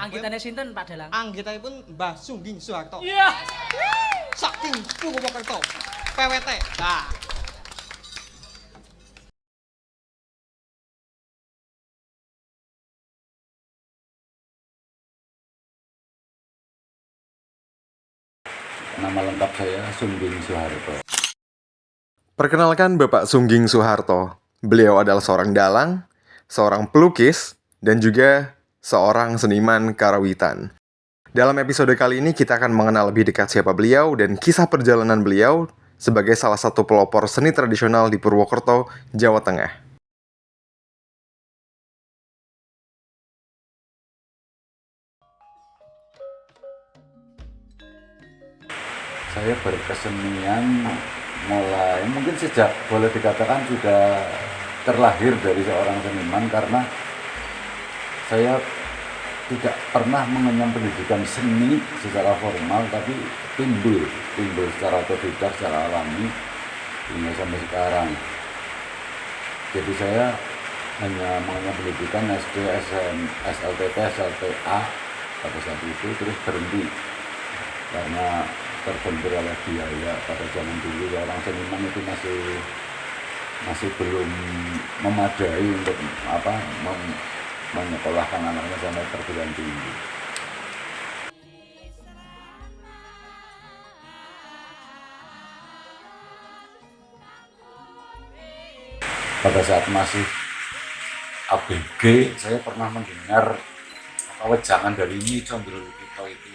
Anggitane sinten Pak Dalang? Anggitanipun Mbah Sungging Soeharto. Iya. Saking Purwokerto. PWT. Nah, Nama lengkap saya Sungging Soeharto. Perkenalkan Bapak Sungging Soeharto. Beliau adalah seorang dalang, seorang pelukis, dan juga seorang seniman karawitan. Dalam episode kali ini kita akan mengenal lebih dekat siapa beliau dan kisah perjalanan beliau sebagai salah satu pelopor seni tradisional di Purwokerto, Jawa Tengah. Saya berkesenian mulai mungkin sejak boleh dikatakan sudah terlahir dari seorang seniman, karena saya tidak pernah mengenyam pendidikan seni secara formal, tapi timbul secara otodidak, secara alami hingga sampai sekarang. Jadi saya hanya mengenyam pendidikan SD, SM, SLTP, SLTA pada saat itu, terus berhenti karena terbentur oleh biaya. Pada zaman dulu orang seniman itu masih belum memadai untuk menyekolahkan anaknya sampai perguruan tinggi. Pada saat masih ABG, saya pernah mendengar wejangan dari Nyi Condrowikito itu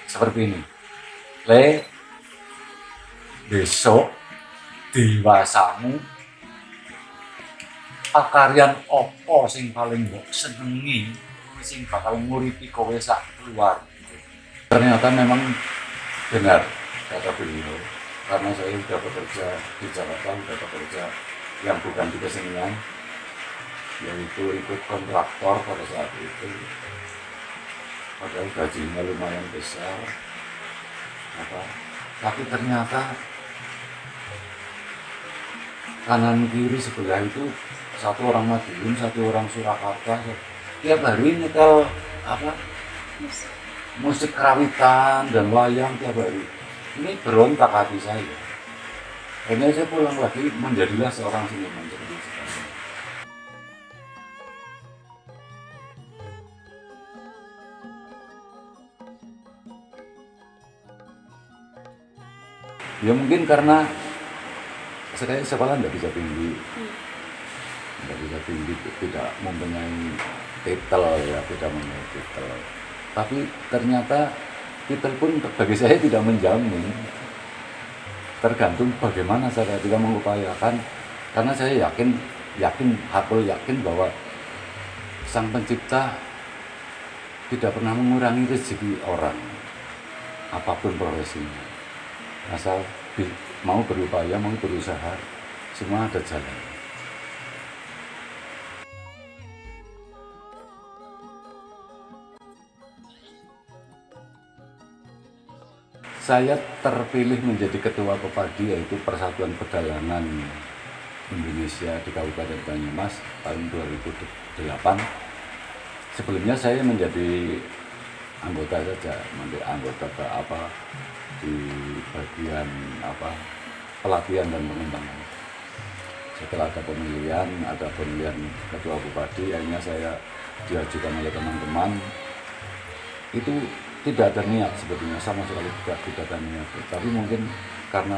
seperti ini. Besok dewasamu pakaryan opo sing paling mbok senengi, sing bakal nguripi kowe sak keluar. Ternyata memang benar kata beliau, karena saya sudah bekerja di Jakarta, sudah bekerja yang bukan di kesenian, yaitu ikut kontraktor pada saat itu. Padahal gajinya lumayan besar, tapi ternyata kanan kiri sebelah itu satu orang Madiun, satu orang Surakarta. Tiap hari nyetel musik karawitan dan wayang tiap hari. Ini berontak hati saya. Akhirnya saya pulang lagi, menjadilah seorang seniman seperti sekarang. Ya mungkin karena saya sekolah tidak bisa tinggi, tidak mempunyai titel ya, tidak mempunyai titel. Tapi ternyata titel pun bagi saya tidak menjamin, tergantung bagaimana saya tidak mengupayakan. Karena saya yakin bahwa Sang Pencipta tidak pernah mengurangi rezeki orang, apapun profesinya. Asal mau berupaya, mau berusaha, semua ada jalan. Saya terpilih menjadi ketua Pepadi, yaitu Persatuan Pedalangan Indonesia di Kabupaten Banyumas tahun 2008. Sebelumnya saya menjadi anggota saja, di bagian pelatihan dan pengembangan. Setelah ada pemilihan ketua Bupati, akhirnya saya diajukan oleh teman-teman. Itu tidak ada niat sebetulnya, sama sekali tidak ada niat. Tapi mungkin karena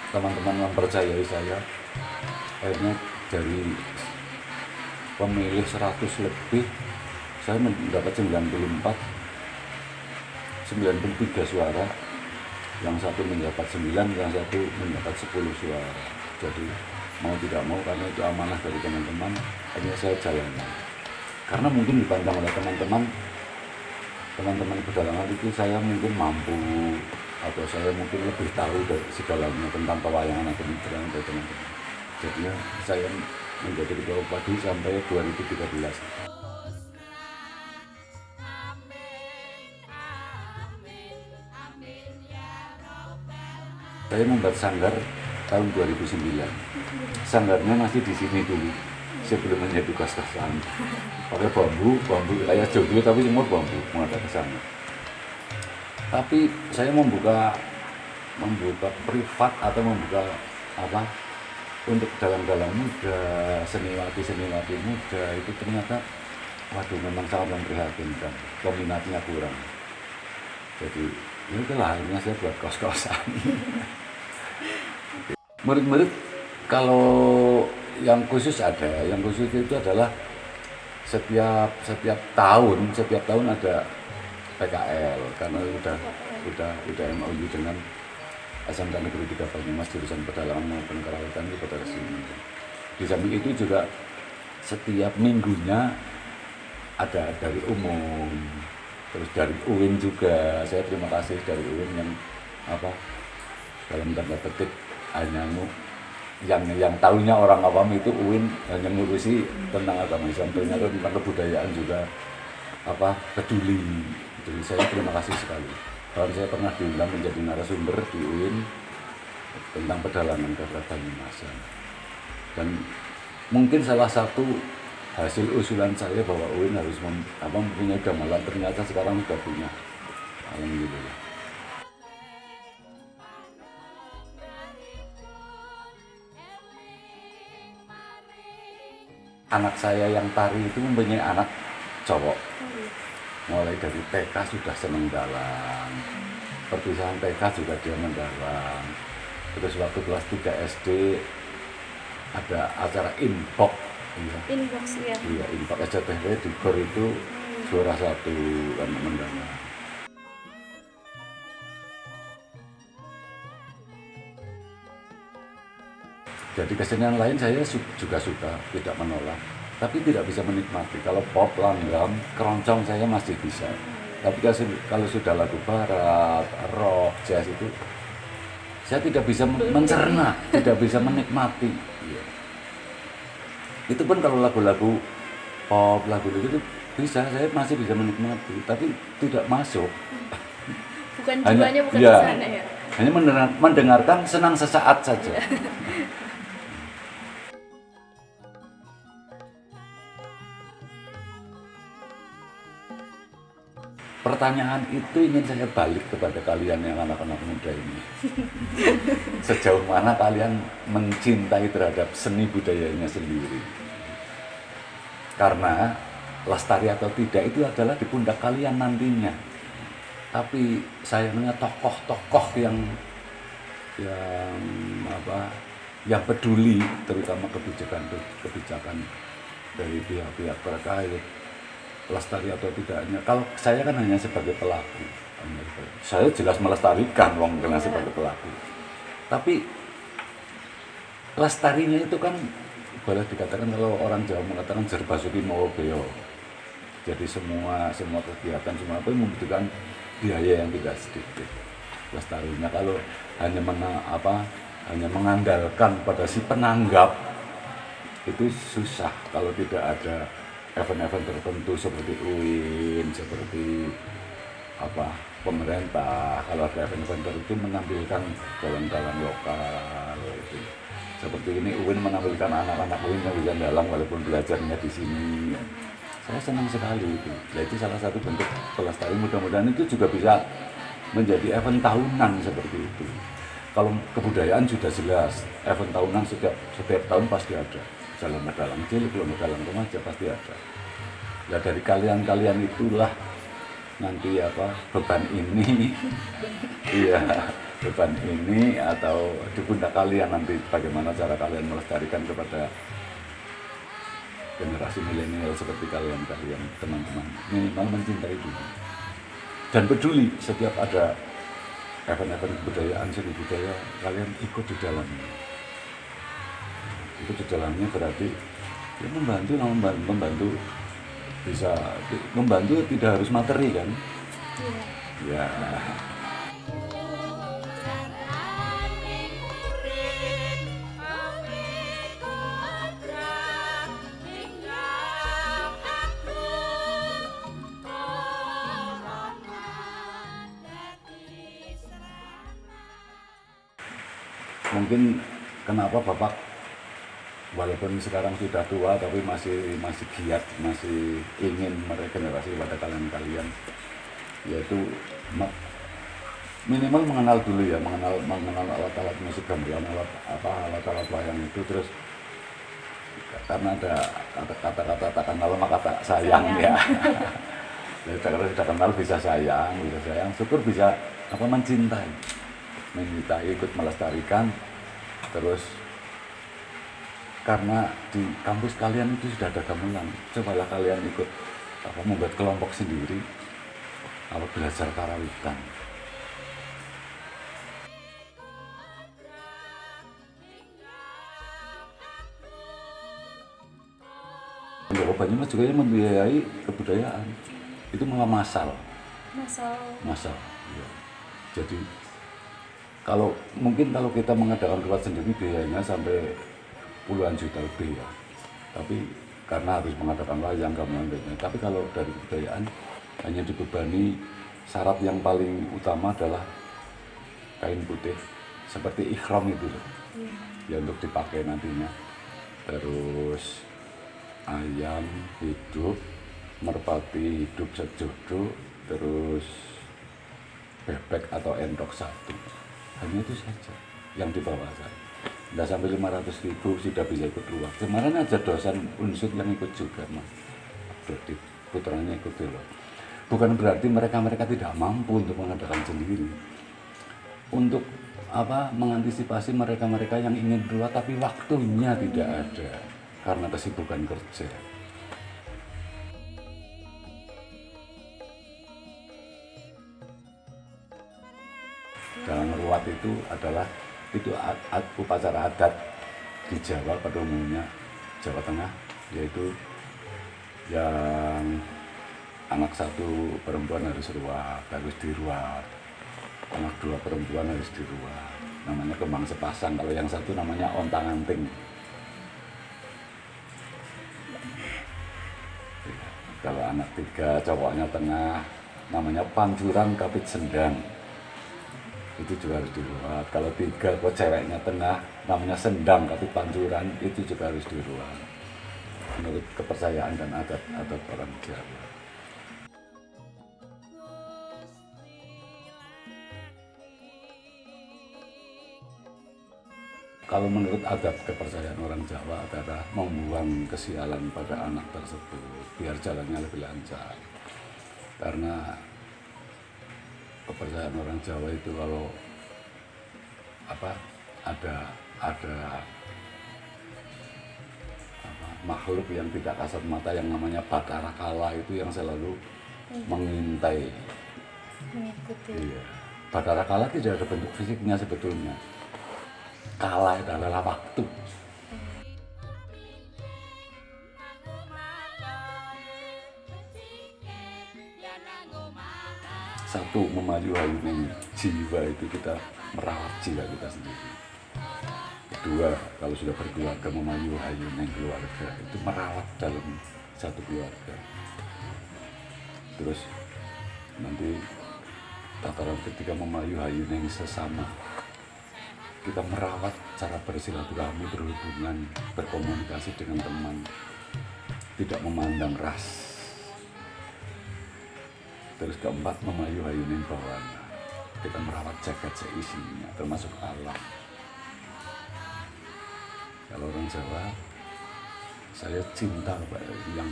teman-teman mempercayai saya, akhirnya dari pemilih 100 lebih, saya mendapat 93 suara. Yang satu mendapat 9, yang satu mendapat 10 suara. Jadi mau tidak mau, karena itu amanah dari teman-teman, akhirnya saya jalankan. Karena mungkin dipandang oleh teman-teman pedalangan itu saya mungkin mampu, atau saya mungkin lebih tahu dari segalanya tentang pewayangan atau pedalangan dari teman-teman. Jadi saya menjadi ketua Padi sampai 2013. Saya membuat sanggar tahun 2009. Sanggarnya masih di sini dulu. sebelum menjadi kos-kosan. Pakai bambu kayak joglo tapi semua bambu menghadap ke sana. Tapi saya membuka privat atau membuka apa untuk dalang-dalang muda, seniwati muda itu ternyata waduh memang sangat memprihatinkan, peminatnya kurang. Jadi ya itulah akhirnya saya buat kos-kosan. Murid-murid kalau yang khusus ada, yang khusus itu adalah setiap tahun ada PKL karena udah MOU dengan SMK Negeri 3 Banyumas jurusan pedalangan maupun kerawatan itu pada sini. Di samping itu juga setiap minggunya ada dari umum, terus dari UIN juga. Saya terima kasih dari UIN yang dalam tanda petik hanya yang tahunya orang awam itu UIN hanya ngurusi tentang agama Islam, ternyata tentang kebudayaan juga peduli. Jadi saya terima kasih sekali. Bahkan saya pernah diundang menjadi narasumber di UIN tentang pedalangan ke Banyumasan. Dan mungkin salah satu hasil usulan saya bahwa UIN harus mempunyai gamelan, ternyata sekarang sudah punya. Alhamdulillah. Anak saya yang tari itu mempunyai anak cowok. Mulai dari TK sudah senang dalang. Perpisahan TK juga dia mendalang. Terus waktu kelas 3 SD ada acara inbox. Inbox ya. Iya, inbox SCTV di GOR itu juara 1 kan mendalang. Jadi kesenian lain saya juga suka, tidak menolak, tapi tidak bisa menikmati. Kalau pop, langgam, keroncong saya masih bisa. Tapi kalau sudah lagu barat, rock, jazz itu, saya tidak bisa mencerna, tidak bisa menikmati. Ya. Itu pun kalau lagu-lagu pop, lagu-lagu itu bisa, saya masih bisa menikmati, tapi tidak masuk. Bukan jiwanya bukan di sana ya? Hanya mendengarkan senang sesaat saja. Pertanyaan itu ingin saya balik kepada kalian yang anak-anak muda ini. Sejauh mana kalian mencintai terhadap seni budayanya sendiri? Karena lestari atau tidak itu adalah di pundak kalian nantinya. Tapi sayangnya tokoh-tokoh yang peduli terutama kebijakan dari pihak-pihak terkait lestari atau tidaknya. Kalau saya kan hanya sebagai pelaku, saya jelas melestarikan karena sebagai pelaku. Tapi lestarinya itu kan boleh dikatakan kalau orang Jawa mengatakan jerbasuki mawa beo. Jadi semua kegiatan semua apa membutuhkan biaya yang tidak sedikit. Lestarinya kalau hanya mengandalkan pada si penanggap itu susah kalau tidak ada event-event tertentu seperti UIN, seperti pemerintah. Kalau ada event-event tertentu menampilkan dalang-dalang lokal itu. Seperti ini UIN menampilkan anak-anak UIN yang bisa dalang walaupun belajarnya di sini. Saya senang sekali itu. Nah, itu salah satu bentuk pelestarian. Mudah-mudahan itu juga bisa menjadi event tahunan seperti itu. Kalau kebudayaan sudah jelas, event tahunan setiap tahun pasti ada. Dalam dalang cilik, belum dalang remaja pasti ada. Nah dari kalian itulah nanti beban ini, iya beban ini atau di pundak kalian nanti bagaimana cara kalian melestarikan kepada generasi milenial seperti kalian teman-teman minimal mencintai dulu dan peduli setiap ada event-event kebudayaan seni budaya kalian ikut di dalamnya. Itu di dalamnya berarti ya membantu bisa membantu tidak harus materi kan ya. Mungkin kenapa Bapak walaupun sekarang sudah tua tapi masih giat, masih ingin meregenerasi pada kalian-kalian, yaitu minimal mengenal dulu ya, mengenal alat-alat musik gamelan, alat-alat wayang itu. Terus karena ada kata-kata tak kenal maka tak sayang ya. Ya kalau sudah kenal bisa sayang, syukur bisa mencintai, ikut melestarikan. Terus karena di kampus kalian itu sudah ada gamelan, cobalah kalian ikut membuat kelompok sendiri, belajar karawitan. Untuk Banyumas juga membiayai kebudayaan, itu malah massal. Ya. Jadi kalau kita mengadakan kelas sendiri biayanya sampai puluhan juta lebih ya. Tapi karena harus mengadakan wayang gamelan, tapi kalau dari kebudayaan hanya dibebani syarat yang paling utama adalah kain putih seperti ikhram itu loh. Ya untuk dipakai nantinya. Terus ayam hidup, merpati hidup sejodoh, terus bebek atau entok satu. Hanya itu saja yang dibawa saya. Nggak sampai 500.000 sudah bisa ikut luar. Kemarin aja dosen unsur yang ikut juga, Mas. Berarti putranya ikut loh. Bukan berarti mereka tidak mampu untuk mengadakan sendiri. Untuk mengantisipasi mereka yang ingin keluar tapi waktunya tidak ada karena kesibukan kerja. Dalam ruat itu adalah upacara adat di Jawa pada umumnya, Jawa Tengah, yaitu yang anak satu perempuan harus diruat, anak dua perempuan harus diruat, namanya kembang sepasang. Kalau yang satu namanya ontang anting. Kalau anak tiga cowoknya tengah namanya pancuran kapit sendang, itu juga harus diruat. Kalau tiga kok ceweknya tengah namanya sendang tapi pancuran, itu juga harus diruat menurut kepercayaan dan adat orang Jawa. Kalau menurut adat kepercayaan orang Jawa adalah membuang kesialan pada anak tersebut biar jalannya lebih lancar. Karena kepercayaan orang Jawa itu kalau ada makhluk yang tidak kasat mata yang namanya Bathara Kala itu yang selalu mengintai. Iya. Bathara Kala tidak ada bentuk fisiknya sebetulnya. Kala itu adalah waktu. Satu, memayu hayuning jiwa itu kita merawat jiwa kita sendiri. Kedua, kalau sudah berkeluarga memayu hayuning keluarga itu merawat dalam satu keluarga. Terus nanti tataran ketiga memayu hayuning sesama. Kita merawat cara bersilaturahmi, berhubungan, berkomunikasi dengan teman, tidak memandang ras. Terus keempat, memayu hayuning bawana. Kita merawat jagat seisinya, termasuk alam. Kalau orang Jawa, saya cinta yang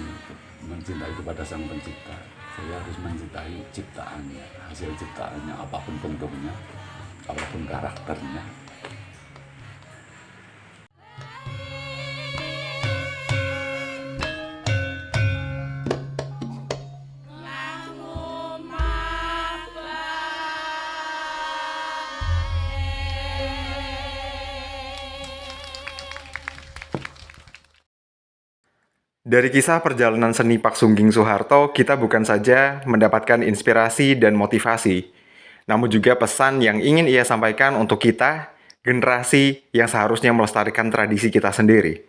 mencintai kepada Sang Pencipta. Saya harus mencintai ciptaannya, hasil ciptaannya, apapun bentuknya, apapun karakternya. Dari kisah perjalanan seni Pak Sungging Soeharto, kita bukan saja mendapatkan inspirasi dan motivasi, namun juga pesan yang ingin ia sampaikan untuk kita, generasi yang seharusnya melestarikan tradisi kita sendiri.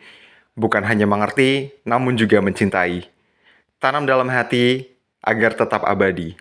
Bukan hanya mengerti, namun juga mencintai. Tanam dalam hati agar tetap abadi.